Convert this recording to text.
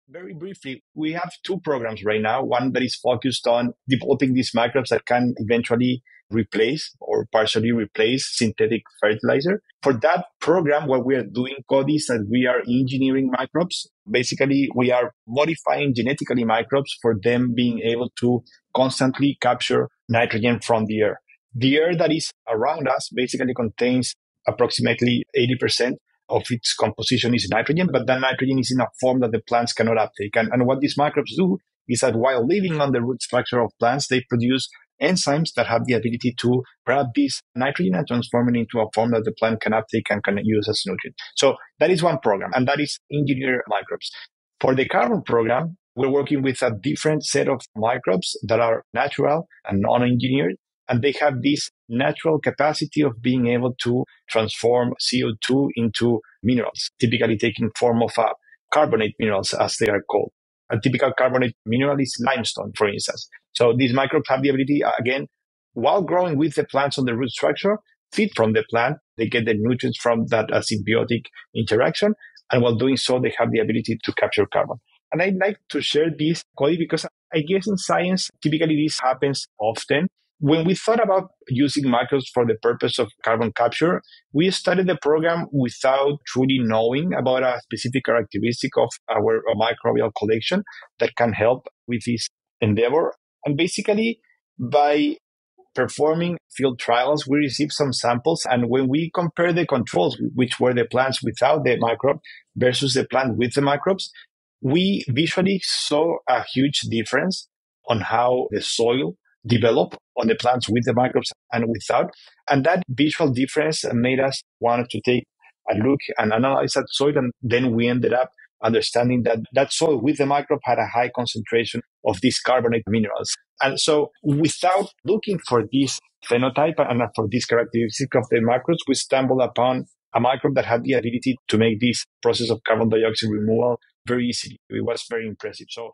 Very briefly, we have two programs right now. One that is focused on developing these microbes that can eventually replace or partially replace synthetic fertilizer. For that program, what we are doing, Cody, is that we are engineering microbes. Basically, we are modifying genetically microbes for them being able to constantly capture nitrogen from the air. The air that is around us basically contains approximately 80% of its composition is nitrogen, but that nitrogen is in a form that the plants cannot uptake. And what these microbes do is that while living on the root structure of plants, they produce enzymes that have the ability to grab this nitrogen and transform it into a form that the plant can uptake and can use as nutrient. So that is one program, and that is engineered microbes. For the carbon program, we're working with a different set of microbes that are natural and non-engineered, and they have this natural capacity of being able to transform CO2 into minerals, typically taking form of carbonate minerals, as they are called. A typical carbonate mineral is limestone, for instance. So these microbes have the ability, again, while growing with the plants on the root structure, feed from the plant. They get the nutrients from that symbiotic interaction. And while doing so, they have the ability to capture carbon. And I'd like to share this, Cody, because I guess in science, typically this happens often. When we thought about using microbes for the purpose of carbon capture, we started the program without truly knowing about a specific characteristic of our microbial collection that can help with this endeavor. And basically, by performing field trials, we received some samples. And when we compare the controls, which were the plants without the microbe versus the plant with the microbes, we visually saw a huge difference on how the soil developed on the plants with the microbes and without. And that visual difference made us want to take a look and analyze that soil. And then we ended up understanding that that soil with the microbe had a high concentration of these carbonate minerals. And so without looking for this phenotype and for this characteristic of the microbes, we stumbled upon a microbe that had the ability to make this process of carbon dioxide removal very easily. It was very impressive. So